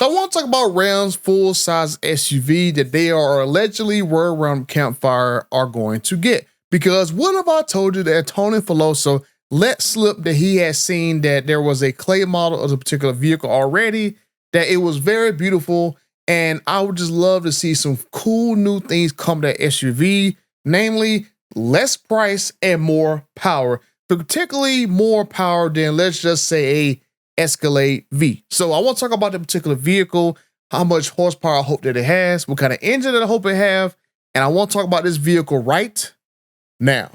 So I want to talk about Ram's full-size SUV that they are allegedly word around campfire are going to get. Because what if I told you that Antonio Filosa let slip that he had seen that there was a clay model of the particular vehicle already, that it was very beautiful, and I would just love to see some cool new things come to that SUV, namely less price and more power, particularly more power than, let's just say, a Escalade V. So I want to talk about the particular vehicle, how much horsepower I hope that it has, what kind of engine that I hope it have, and I want to talk about this vehicle right now.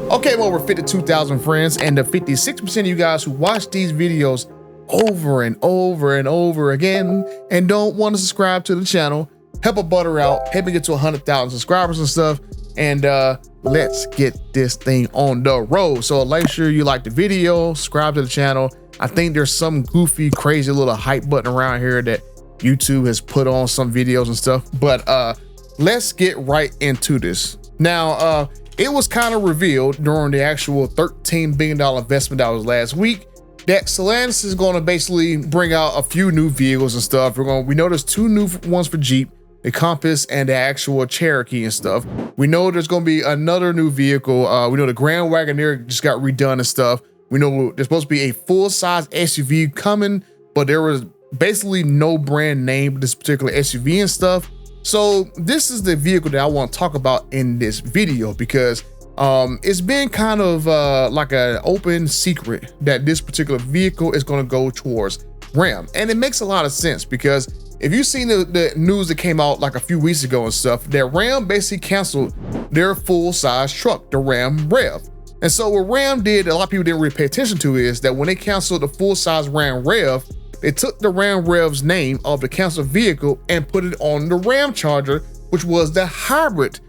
Okay, well, we're 52,000 friends, and the 56% of you guys who watch these videos over and over and over again and don't want to subscribe to the channel, help a butter out, help me get to 100,000 subscribers and stuff, and let's get this thing on the road. So make sure you like the video, subscribe to the channel. I think there's some goofy, crazy little hype button around here that YouTube has put on some videos and stuff, but let's get right into this. Now, it was kind of revealed during the actual $13 billion investment that was last week that Stellantis is going to basically bring out a few new vehicles and stuff. We know there's two new ones for Jeep, the Compass and the actual Cherokee and stuff. We know there's going to be another new vehicle. We know the Grand Wagoneer just got redone and stuff. We know there's supposed to be a full-size SUV coming, but there was basically no brand name for this particular SUV and stuff. So this is the vehicle that I want to talk about in this video because it's been kind of like an open secret that this particular vehicle is going to go towards Ram. And it makes a lot of sense because if you've seen the news that came out like a few weeks ago and stuff, that Ram basically canceled their full-size truck, the Ram Rev. And so what Ram did, a lot of people didn't really pay attention to, is that when they canceled the full-size Ram Rev, they took the Ram Rev's name of the canceled vehicle and put it on the Ramcharger, which was the hybrid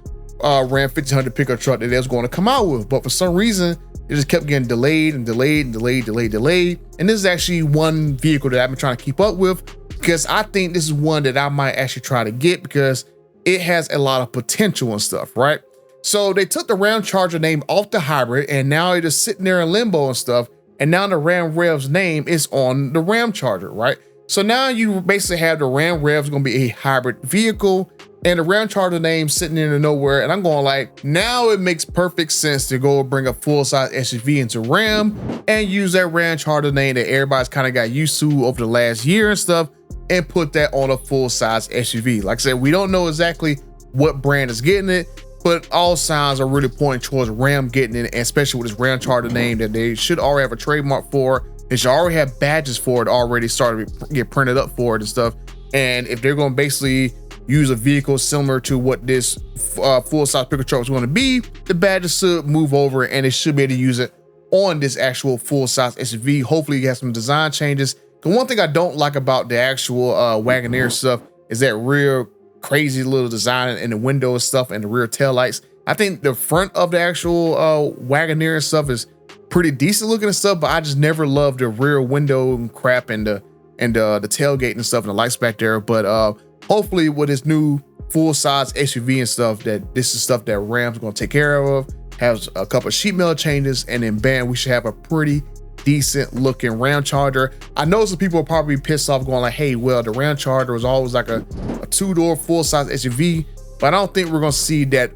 Ram 1500 pickup truck that they was going to come out with. But for some reason, it just kept getting delayed and delayed and delayed. And this is actually one vehicle that I've been trying to keep up with because I think this is one that I might actually try to get because it has a lot of potential and stuff, right? So they took the Ramcharger name off the hybrid and now it is sitting there in limbo and stuff. And now the Ram Rev's name is on the Ramcharger, right? So now you basically have the Ram Rev's gonna be a hybrid vehicle and the Ramcharger name sitting in nowhere. And I'm going like, now it makes perfect sense to go bring a full-size SUV into Ram and use that Ramcharger name that everybody's kind of got used to over the last year and stuff and put that on a full-size SUV. Like I said, we don't know exactly what brand is getting it, but all signs are really pointing towards Ram getting it, and especially with this Ramcharger name that they should already have a trademark for. They should already have badges for it already started to get printed up for it and stuff. And if they're going to basically use a vehicle similar to what this full-size pickup truck is going to be, the badges should move over and they should be able to use it on this actual full-size SUV. Hopefully you have some design changes. The one thing I don't like about the actual Wagoneer stuff is that real crazy little design in the window and stuff and the rear tail lights. I think the front of the actual Wagoneer and stuff is pretty decent looking and stuff, but I just never loved the rear window and crap and the tailgate and stuff and the lights back there. But hopefully with this new full-size SUV and stuff, that this is stuff that Ram's gonna take care of, has a couple of sheet metal changes, and then bam, we should have a pretty decent looking Ramcharger. I know some people will probably be pissed off going like, hey, well, the Ramcharger was always like a two-door full-size SUV, but I don't think we're gonna see that,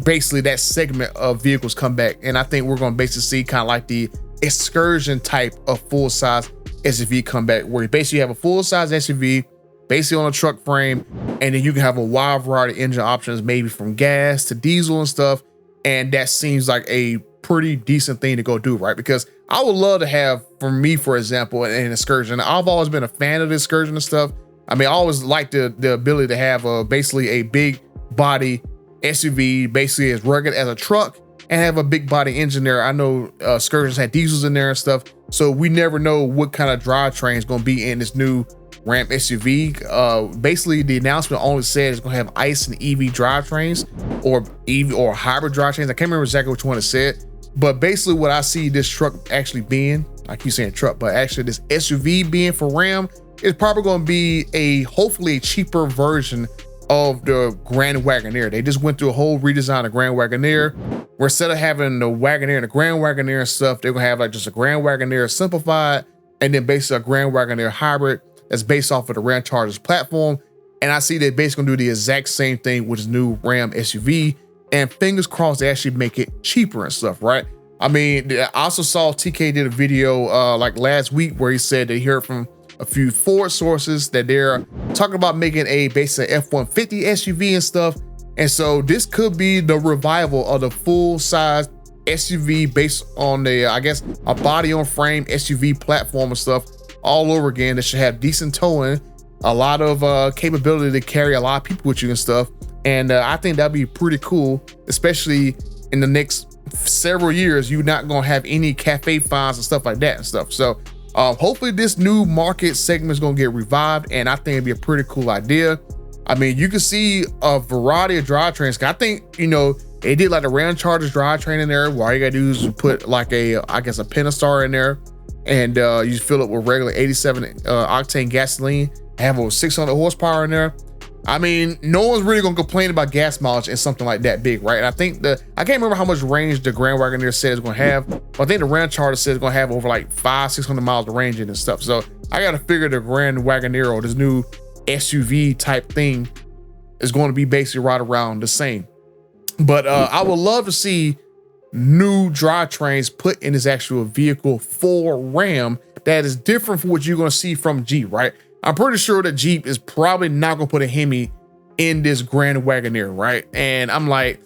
basically that segment of vehicles come back. And I think we're gonna basically see kind of like the Excursion type of full-size SUV come back, where you basically have a full-size SUV basically on a truck frame, and then you can have a wide variety of engine options, maybe from gas to diesel and stuff. And that seems like a pretty decent thing to go do, right? Because I would love to have, for me, for example, an Excursion. I've always been a fan of the Excursion and stuff. I mean, I always liked the ability to have basically a big body SUV, basically as rugged as a truck, and have a big body engine there. I know Excursions had diesels in there and stuff, so we never know what kind of drivetrain is going to be in this new Ram SUV. Basically, the announcement only said it's going to have ICE and EV drivetrains, or EV or hybrid drivetrains. I can't remember exactly which one it said, but basically what I see this truck actually being, I keep saying truck, but actually this SUV being for Ram is probably going to be hopefully a cheaper version of the Grand Wagoneer. They just went through a whole redesign of Grand Wagoneer, where instead of having the Wagoneer and the Grand Wagoneer and stuff, they're gonna have like just a Grand Wagoneer simplified, and then basically a Grand Wagoneer hybrid that's based off of the Ramcharger's platform. And I see they basically gonna do the exact same thing with this new Ram SUV, and fingers crossed they actually make it cheaper and stuff, right? I mean, I also saw TK did a video like last week where he said they heard from a few Ford sources that they're talking about making a basic F-150 SUV and stuff. And so this could be the revival of the full-size SUV based on the, I guess, a body-on-frame SUV platform and stuff all over again that should have decent towing, a lot of capability to carry a lot of people with you and stuff. And I think that'd be pretty cool, especially in the next several years. You're not gonna have any cafe fines and stuff like that and stuff. So hopefully this new market segment is gonna get revived, and I think it'd be a pretty cool idea. I mean, you can see a variety of drivetrains. I think, you know, they did like the Ramcharger's drivetrain in there, where all you gotta do is put like a, I guess, a Pentastar in there, and you fill it with regular 87 octane gasoline, have over 600 horsepower in there. I mean, no one's really gonna complain about gas mileage in something like that big, right? And I think I can't remember how much range the Grand Wagoneer said it's gonna have, but I think the Ramcharger said it's gonna have over like 500-600 miles of range in and stuff. So I gotta figure the Grand Wagoneer, or this new SUV type thing, is going to be basically right around the same. But I would love to see new drivetrains put in this actual vehicle for Ram that is different from what you're gonna see from Jeep, right? I'm pretty sure that Jeep is probably not gonna put a Hemi in this Grand Wagoneer, right? And I'm like,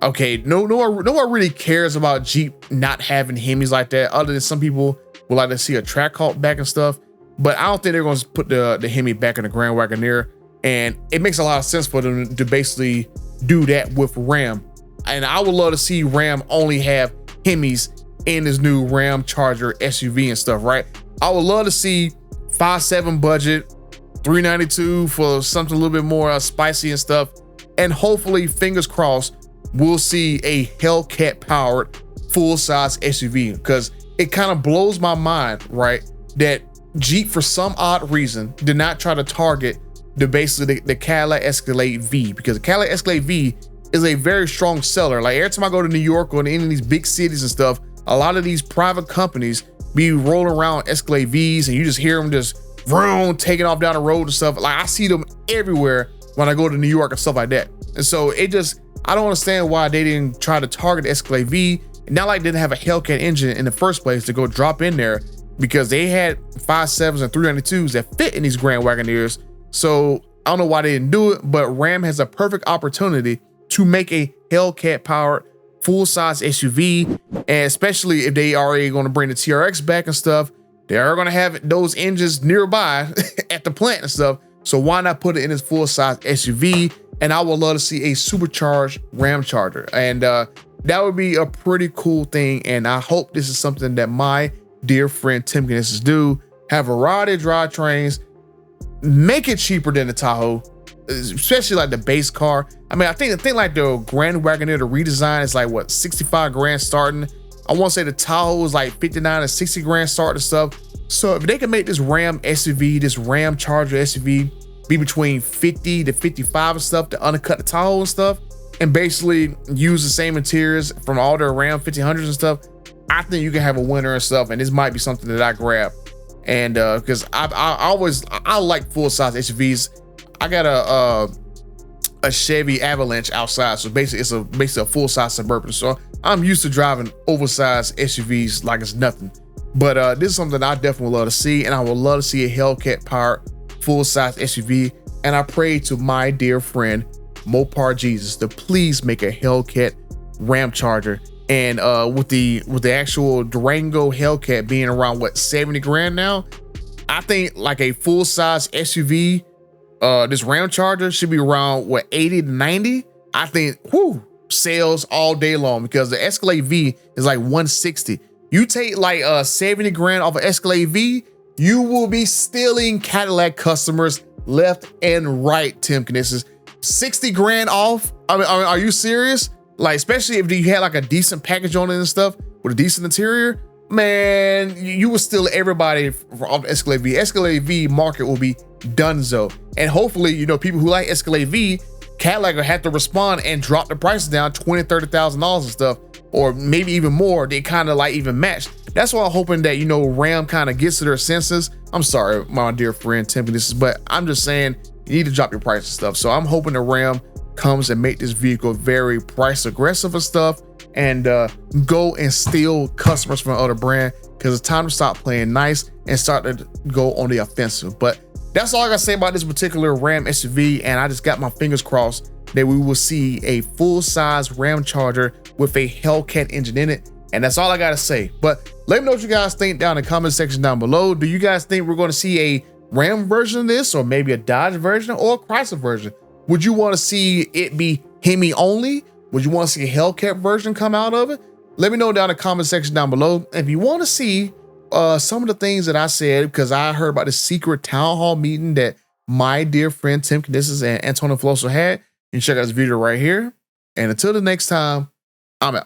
okay, no one really cares about Jeep not having Hemis like that, other than some people would like to see a track halt back and stuff. But I don't think they're gonna put the Hemi back in the Grand Wagoneer. And it makes a lot of sense for them to basically do that with Ram. And I would love to see Ram only have Hemis in this new Ramcharger SUV and stuff, right? I would love to see 5.7 budget, 392 for something a little bit more spicy and stuff. And hopefully, fingers crossed, we'll see a Hellcat powered full-size SUV, because it kind of blows my mind, right, that Jeep, for some odd reason, did not try to target the Cadillac Escalade V, because the Cadillac Escalade V is a very strong seller. Like every time I go to New York or to any of these big cities and stuff, a lot of these private companies be rolling around Escalade Vs, and you just hear them just vroom, taking off down the road and stuff. Like I see them everywhere when I go to New York and stuff like that. And so it just, I don't understand why they didn't try to target the Escalade V. Not like they didn't have a Hellcat engine in the first place to go drop in there, because they had 5.7s and 392s that fit in these Grand Wagoneers. So I don't know why they didn't do it, but Ram has a perfect opportunity to make a Hellcat powered full-size SUV, and especially if they are already going to bring the TRX back and stuff, they are going to have those engines nearby at the plant and stuff. So why not put it in this full-size SUV? And I would love to see a supercharged Ramcharger, and that would be a pretty cool thing. And I hope this is something that my dear friend Tim Knesses do. Have a variety of drivetrains, make it cheaper than the Tahoe, especially like the base car. I mean, I think like the Grand Wagoneer, the redesign is like what, 65 grand starting. I want to say the Tahoe is like 59 to 60 grand starting stuff. So if they can make this Ram SUV, this Ramcharger SUV, be between 50 to 55 and stuff to undercut the Tahoe and stuff, and basically use the same interiors from all their Ram 1500s and stuff, I think you can have a winner and stuff. And this might be something that I grab. And because I like full-size SUVs. I got a Chevy Avalanche outside, so basically it's basically a full-size Suburban. So I'm used to driving oversized SUVs like it's nothing. But this is something I definitely would love to see, and I would love to see a Hellcat powered full-size SUV. And I pray to my dear friend Mopar Jesus to please make a Hellcat Ramcharger. And with the actual Durango Hellcat being around what, 70 grand now, I think like a full-size SUV, this Ramcharger should be around what, 80 to 90. I think sales all day long, because the Escalade V is like 160. You take like 70 grand off of Escalade V, you will be stealing Cadillac customers left and right. Tim Knesses, 60 grand off. I mean, are you serious? Like, especially if you had like a decent package on it and stuff with a decent interior, man, you will steal everybody off Escalade V. Escalade V market will be donezo. And hopefully, you know, people who like Escalade V, Cadillac will have to respond and drop the prices down $20,000-$30,000 and stuff, or maybe even more. They kind of like even match. That's why I'm hoping that, you know, Ram kind of gets to their senses. I'm sorry, my dear friend Tim, but I'm just saying you need to drop your price and stuff. So I'm hoping the Ram comes and make this vehicle very price aggressive and stuff, and go and steal customers from other brand, because it's time to stop playing nice and start to go on the offensive. But that's all I gotta say about this particular Ram SUV, and I just got my fingers crossed that we will see a full-size Ramcharger with a Hellcat engine in it. And that's all I gotta say. But let me know what you guys think down in the comment section down below. Do you guys think we're gonna see a Ram version of this, or maybe a Dodge version or a Chrysler version? Would you want to see it be HEMI only? Would you want to see a Hellcat version come out of it? Let me know down in the comment section down below. If you want to see some of the things that I said, because I heard about the secret town hall meeting that my dear friend Tim Knisses and Antonio Filosa had, you can check out this video right here. And until the next time, I'm out.